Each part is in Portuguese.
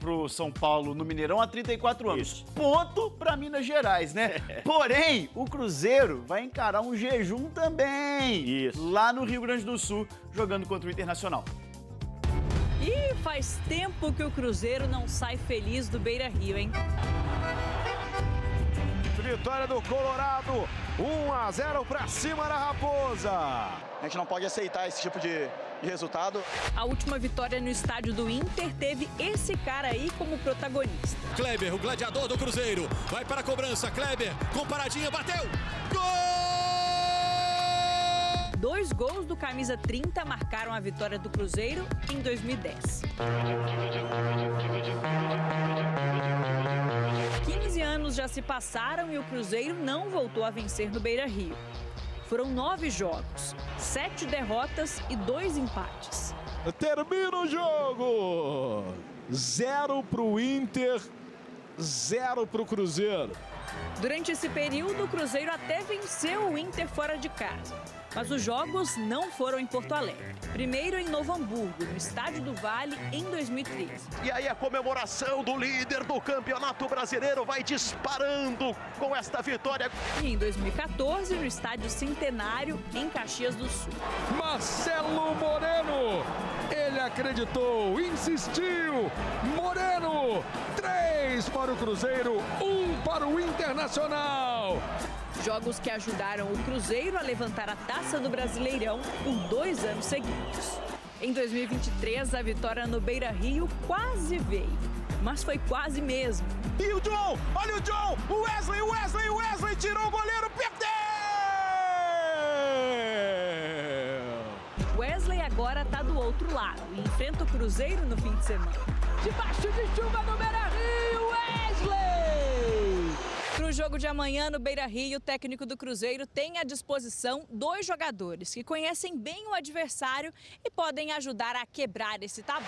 pro São Paulo no Mineirão há 34 anos. Isso. Ponto pra Minas Gerais, né? Porém, o Cruzeiro vai encarar um jejum também. Isso. Lá no Rio Grande do Sul, jogando contra o Internacional. E faz tempo que o Cruzeiro não sai feliz do Beira-Rio, hein? Vitória do Colorado, 1-0 pra cima da Raposa. A gente não pode aceitar esse tipo de resultado. A última vitória no estádio do Inter teve esse cara aí como protagonista. Kleber, o gladiador do Cruzeiro, vai para a cobrança. Kleber, com paradinha, bateu! Gol! 2 gols do camisa 30 marcaram a vitória do Cruzeiro em 2010. 15 anos já se passaram e o Cruzeiro não voltou a vencer no Beira-Rio. Foram 9 jogos, 7 derrotas e 2 empates. Termina o jogo! 0 pro Inter, 0 pro Cruzeiro. Durante esse período, o Cruzeiro até venceu o Inter fora de casa. Mas os jogos não foram em Porto Alegre. Primeiro em Novo Hamburgo, no Estádio do Vale, em 2013. E aí a comemoração do líder do Campeonato Brasileiro vai disparando com esta vitória. E em 2014, no Estádio Centenário, em Caxias do Sul. Marcelo Moreno, ele acreditou, insistiu. Moreno, 3 para o Cruzeiro, 1 para o Internacional. Jogos que ajudaram o Cruzeiro a levantar a taça do Brasileirão por 2 anos seguidos. Em 2023, a vitória no Beira-Rio quase veio, mas foi quase mesmo. E o John, olha o John, o Wesley tirou o goleiro, perdeu! Wesley agora tá do outro lado e enfrenta o Cruzeiro no fim de semana. Debaixo de chuva no Beira-Rio, Wesley! Para o jogo de amanhã no Beira-Rio, o técnico do Cruzeiro tem à disposição 2 jogadores que conhecem bem o adversário e podem ajudar a quebrar esse tabu.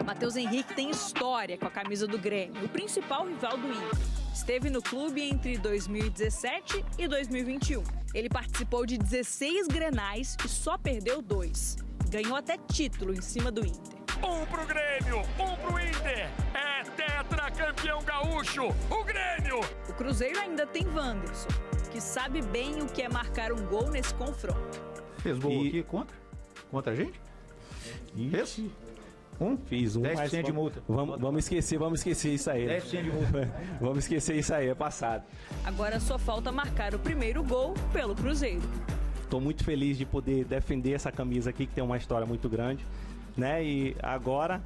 Matheus Henrique tem história com a camisa do Grêmio, o principal rival do Inter. Esteve no clube entre 2017 e 2021. Ele participou de 16 grenais e só perdeu 2. Ganhou até título em cima do Inter. 1 pro Grêmio, 1 pro Inter. É tetracampeão gaúcho, o Grêmio. O Cruzeiro ainda tem Wanderson, que sabe bem o que é marcar um gol nesse confronto. Fez gol aqui contra a gente? Isso. Fiz 10% de multa. Vamos esquecer isso aí. 10% de multa. Vamos esquecer isso aí, é passado. Agora só falta marcar o primeiro gol pelo Cruzeiro. Estou muito feliz de poder defender essa camisa aqui, que tem uma história muito grande, né? E agora,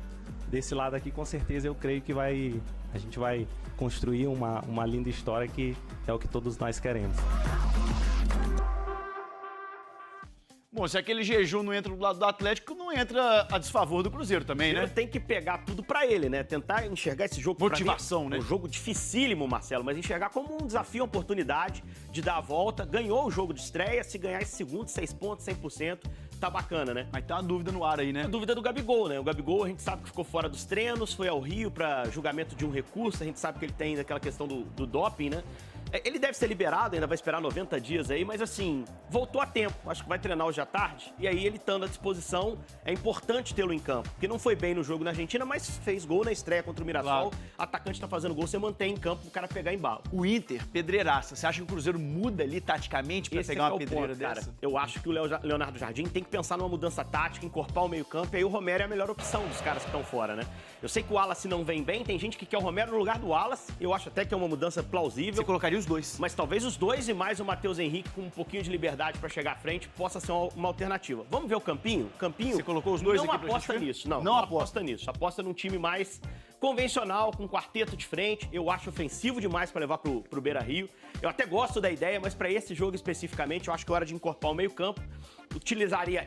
desse lado aqui, com certeza eu creio que a gente vai construir uma linda história que é o que todos nós queremos. Bom, se aquele jejum não entra do lado do Atlético, não entra a desfavor do Cruzeiro também, né? Tem que pegar tudo pra ele, né? Tentar enxergar esse jogo... Motivação, né? Um jogo dificílimo, Marcelo, mas enxergar como um desafio, uma oportunidade de dar a volta. Ganhou o jogo de estreia, se ganhar esse segundo, 6 pontos, 100%, tá bacana, né? Mas tá uma dúvida no ar aí, né? A dúvida do Gabigol, né? O Gabigol, a gente sabe que ficou fora dos treinos, foi ao Rio pra julgamento de um recurso, a gente sabe que ele tem aquela questão do doping, né? Ele deve ser liberado, ainda vai esperar 90 dias aí, mas assim, voltou a tempo. Acho que vai treinar hoje à tarde. E aí ele estando à disposição, é importante tê-lo em campo. Porque não foi bem no jogo na Argentina, mas fez gol na estreia contra o Mirassol. Claro. Atacante tá fazendo gol, você mantém em campo o cara pegar embalo. O Inter, pedreiraça. Você acha que o Cruzeiro muda ali taticamente pra pegar uma pedreira dessa? Cara, eu acho que o Leonardo Jardim tem que pensar numa mudança tática, encorpar o meio-campo, e aí o Romero é a melhor opção dos caras que estão fora, né? Eu sei que o Wallace não vem bem, tem gente que quer o Romero no lugar do Wallace. Eu acho até que é uma mudança plausível. Você colocaria os dois. Mas talvez os dois e mais o Matheus Henrique com um pouquinho de liberdade pra chegar à frente possa ser uma alternativa. Vamos ver o Campinho? Campinho... Você colocou os dois não aqui pra aposta gente ver? nisso. Não aposta nisso. Aposta num time mais convencional, com um quarteto de frente. Eu acho ofensivo demais pra levar pro Beira-Rio. Eu até gosto da ideia, mas pra esse jogo especificamente, eu acho que é hora de encorpar o meio-campo.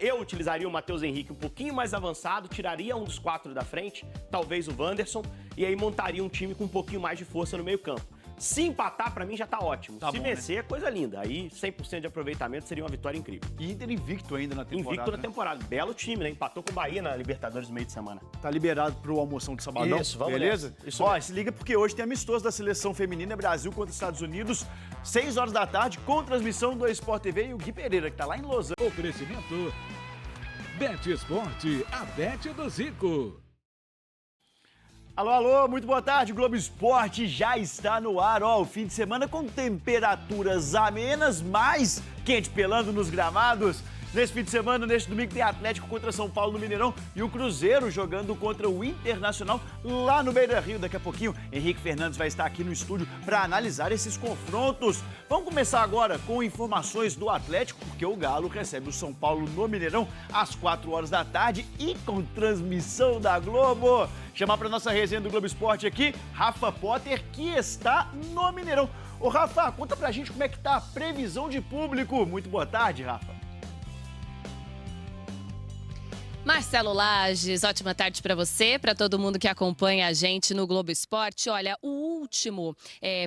Eu utilizaria o Matheus Henrique um pouquinho mais avançado, tiraria um dos 4 da frente, talvez o Wanderson, e aí montaria um time com um pouquinho mais de força no meio-campo. Se empatar, pra mim, já tá ótimo. Se vencer, é coisa linda. Aí, 100% de aproveitamento seria uma vitória incrível. E Inter invicto ainda na temporada. Invicto na temporada. Belo time, né? Empatou com o Bahia na Libertadores no meio de semana. Tá liberado pro almoção de sabadão. Isso, vamos beleza? nessa. Isso Ó, mesmo. se liga porque hoje tem amistoso da seleção feminina Brasil contra os Estados Unidos, 6 horas da tarde, com transmissão do Sport TV e o Gui Pereira, que tá lá em Los Angeles. O crescimento Bet Esporte, a bet do Zico. Alô, alô, muito boa tarde. Globo Esporte já está no ar. Ó, o fim de semana com temperaturas amenas, mais quente pelando nos gramados. Nesse fim de semana, neste domingo, tem Atlético contra São Paulo no Mineirão e o Cruzeiro jogando contra o Internacional lá no Beira-Rio. Daqui a pouquinho, Henrique Fernandes vai estar aqui no estúdio para analisar esses confrontos. Vamos começar agora com informações do Atlético, porque o Galo recebe o São Paulo no Mineirão às 4 horas da tarde e com transmissão da Globo. Chamar para nossa resenha do Globo Esporte aqui, Rafa Potter, que está no Mineirão. Ô Rafa, conta pra gente como é que tá a previsão de público. Muito boa tarde, Rafa. Marcelo Lages, ótima tarde para você, para todo mundo que acompanha a gente no Globo Esporte. Olha, o último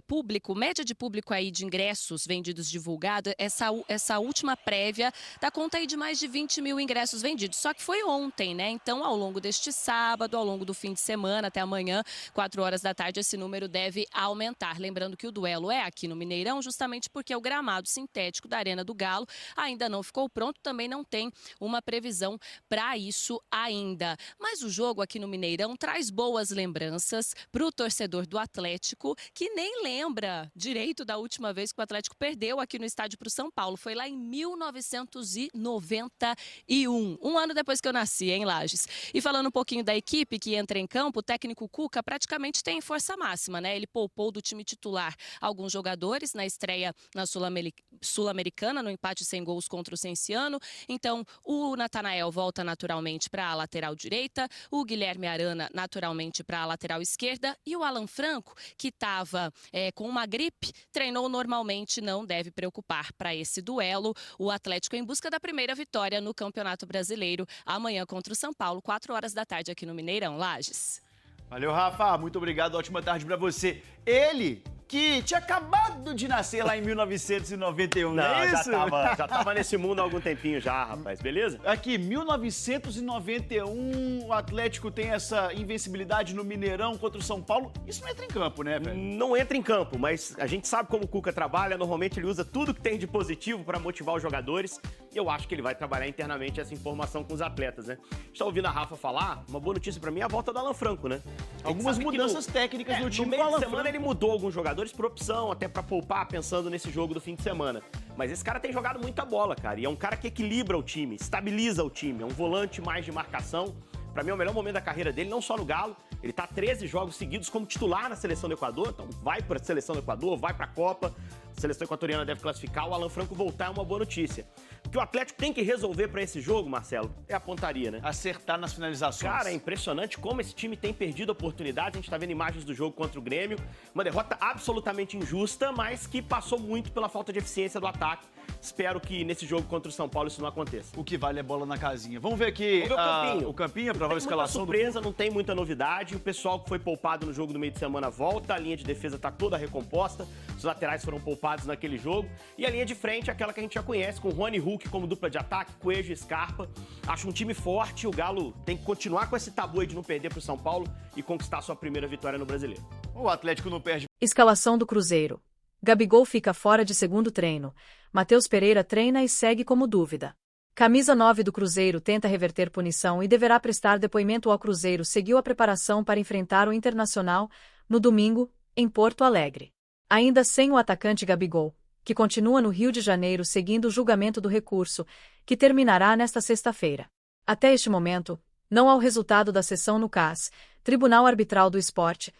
público, média de público aí de ingressos vendidos divulgado, essa última prévia dá conta aí de mais de 20 mil ingressos vendidos. Só que foi ontem, né? Então, ao longo deste sábado, ao longo do fim de semana, até amanhã, 4 horas da tarde, esse número deve aumentar. Lembrando que o duelo é aqui no Mineirão, justamente porque o gramado sintético da Arena do Galo ainda não ficou pronto, também não tem uma previsão para isso ainda. Mas o jogo aqui no Mineirão traz boas lembranças para o torcedor do Atlético, que nem lembra direito da última vez que o Atlético perdeu aqui no estádio para o São Paulo. Foi lá em 1991, um ano depois que eu nasci, hein, Lages? E falando um pouquinho da equipe que entra em campo, o técnico Cuca praticamente tem força máxima, né? Ele poupou do time titular alguns jogadores na estreia na Sul-Americana, no empate sem gols contra o Cienciano. Então, o Natanael volta naturalmente para a lateral direita, o Guilherme Arana naturalmente para a lateral esquerda e o Alan Franco, que estava com uma gripe, treinou normalmente, não deve preocupar para esse duelo. O Atlético em busca da primeira vitória no Campeonato Brasileiro, amanhã contra o São Paulo, 4 horas da tarde aqui no Mineirão. Lages. Valeu, Rafa. Muito obrigado. Ótima tarde para você. Ele que tinha acabado de nascer lá em 1991, não é isso? Já tava nesse mundo há algum tempinho já, rapaz, beleza? Aqui, 1991, o Atlético tem essa invencibilidade no Mineirão contra o São Paulo. Isso não entra em campo, né, velho? Não entra em campo, mas a gente sabe como o Cuca trabalha. Normalmente ele usa tudo que tem de positivo para motivar os jogadores. E eu acho que ele vai trabalhar internamente essa informação com os atletas, né? Está ouvindo a Rafa falar? Uma boa notícia para mim é a volta do Alan Franco, né? Algumas mudanças técnicas no time. No meio de semana ele mudou alguns jogadores por opção, até pra poupar, pensando nesse jogo do fim de semana. Mas esse cara tem jogado muita bola, cara. E é um cara que equilibra o time, estabiliza o time. É um volante mais de marcação. Pra mim é o melhor momento da carreira dele, não só no Galo. Ele tá 13 jogos seguidos como titular na seleção do Equador. Então vai pra seleção do Equador, vai pra Copa. A seleção equatoriana deve classificar. O Alan Franco voltar é uma boa notícia. O que o Atlético tem que resolver pra esse jogo, Marcelo, é a pontaria, né? Acertar nas finalizações. Cara, é impressionante como esse time tem perdido oportunidades. A gente tá vendo imagens do jogo contra o Grêmio. Uma derrota absolutamente injusta, mas que passou muito pela falta de eficiência do ataque. Espero que nesse jogo contra o São Paulo isso não aconteça. O que vale é bola na casinha. Vamos ver aqui o Campinho, a provável escalação. Surpresa, não tem muita novidade. O pessoal que foi poupado no jogo do meio de semana volta. A linha de defesa tá toda recomposta. Os laterais foram poupados naquele jogo. E a linha de frente é aquela que a gente já conhece, com Rony Hulk como dupla de ataque, Coelho e Scarpa. Acho um time forte. O Galo tem que continuar com esse tabu aí de não perder pro São Paulo e conquistar sua primeira vitória no Brasileiro. O Atlético não perde. Escalação do Cruzeiro. Gabigol fica fora de segundo treino. Matheus Pereira treina e segue como dúvida. Camisa 9 do Cruzeiro tenta reverter punição e deverá prestar depoimento ao Cruzeiro. Seguiu a preparação para enfrentar o Internacional no domingo, em Porto Alegre. Ainda sem o atacante Gabigol, que continua no Rio de Janeiro seguindo o julgamento do recurso, que terminará nesta sexta-feira. Até este momento, não há o resultado da sessão no CAS, Tribunal Arbitral do Esporte.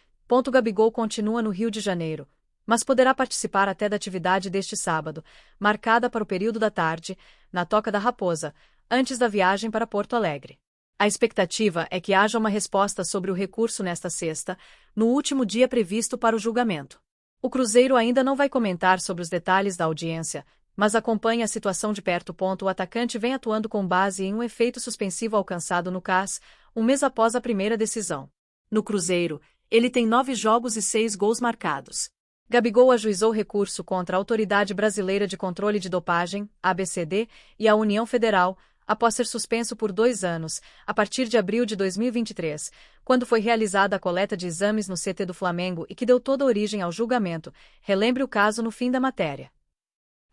Gabigol continua no Rio de Janeiro, mas poderá participar até da atividade deste sábado, marcada para o período da tarde, na Toca da Raposa, antes da viagem para Porto Alegre. A expectativa é que haja uma resposta sobre o recurso nesta sexta, no último dia previsto para o julgamento. O Cruzeiro ainda não vai comentar sobre os detalhes da audiência, mas acompanha a situação de perto. O atacante vem atuando com base em um efeito suspensivo alcançado no CAS, um mês após a primeira decisão. No Cruzeiro, ele tem 9 jogos e 6 gols marcados. Gabigol ajuizou recurso contra a Autoridade Brasileira de Controle de Dopagem, ABCD, e a União Federal, após ser suspenso por 2 anos, a partir de abril de 2023, quando foi realizada a coleta de exames no CT do Flamengo e que deu toda a origem ao julgamento. Relembre o caso no fim da matéria.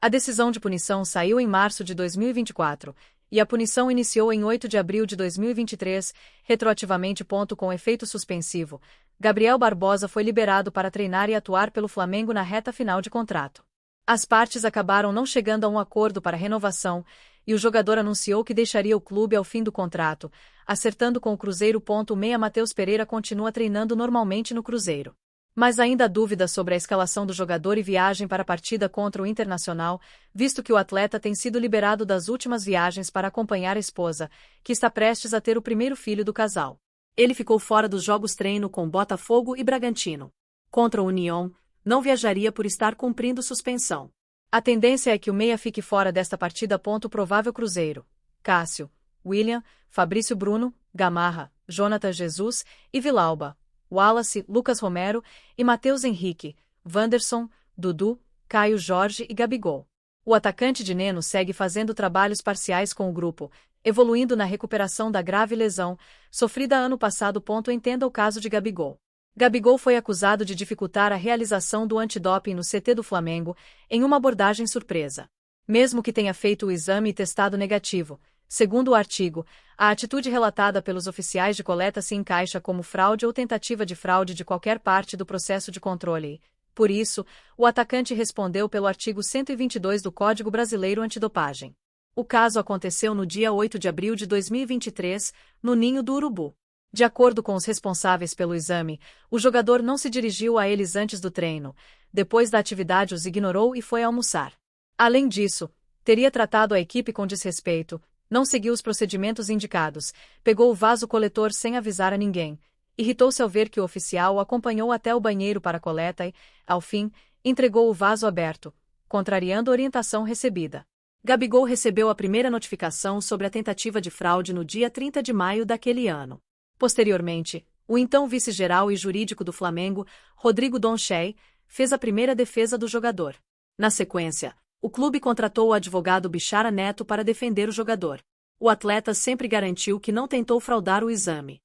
A decisão de punição saiu em março de 2024, e a punição iniciou em 8 de abril de 2023, retroativamente. Com efeito suspensivo, Gabriel Barbosa foi liberado para treinar e atuar pelo Flamengo na reta final de contrato. As partes acabaram não chegando a um acordo para renovação, e o jogador anunciou que deixaria o clube ao fim do contrato, acertando com o Cruzeiro. O meia Matheus Pereira continua treinando normalmente no Cruzeiro. Mas ainda há dúvidas sobre a escalação do jogador e viagem para a partida contra o Internacional, visto que o atleta tem sido liberado das últimas viagens para acompanhar a esposa, que está prestes a ter o primeiro filho do casal. Ele ficou fora dos jogos treino com Botafogo e Bragantino. Contra o União, não viajaria por estar cumprindo suspensão. A tendência é que o meia fique fora desta partida. Provável Cruzeiro: Cássio, William, Fabrício Bruno, Gamarra, Jonathan Jesus e Vilauba, Wallace, Lucas Romero e Matheus Henrique, Wanderson, Dudu, Caio Jorge e Gabigol. O atacante de Neno segue fazendo trabalhos parciais com o grupo, evoluindo na recuperação da grave lesão sofrida ano passado. Entenda o caso de Gabigol. Gabigol foi acusado de dificultar a realização do antidoping no CT do Flamengo, em uma abordagem surpresa. Mesmo que tenha feito o exame e testado negativo, segundo o artigo, a atitude relatada pelos oficiais de coleta se encaixa como fraude ou tentativa de fraude de qualquer parte do processo de controle. Por isso, o atacante respondeu pelo artigo 122 do Código Brasileiro Antidopagem. O caso aconteceu no dia 8 de abril de 2023, no Ninho do Urubu. De acordo com os responsáveis pelo exame, o jogador não se dirigiu a eles antes do treino. Depois da atividade os ignorou e foi almoçar. Além disso, teria tratado a equipe com desrespeito, não seguiu os procedimentos indicados, pegou o vaso coletor sem avisar a ninguém, irritou-se ao ver que o oficial o acompanhou até o banheiro para a coleta e, ao fim, entregou o vaso aberto, contrariando a orientação recebida. Gabigol recebeu a primeira notificação sobre a tentativa de fraude no dia 30 de maio daquele ano. Posteriormente, o então vice-geral e jurídico do Flamengo, Rodrigo Donchey, fez a primeira defesa do jogador. Na sequência, o clube contratou o advogado Bichara Neto para defender o jogador. O atleta sempre garantiu que não tentou fraudar o exame.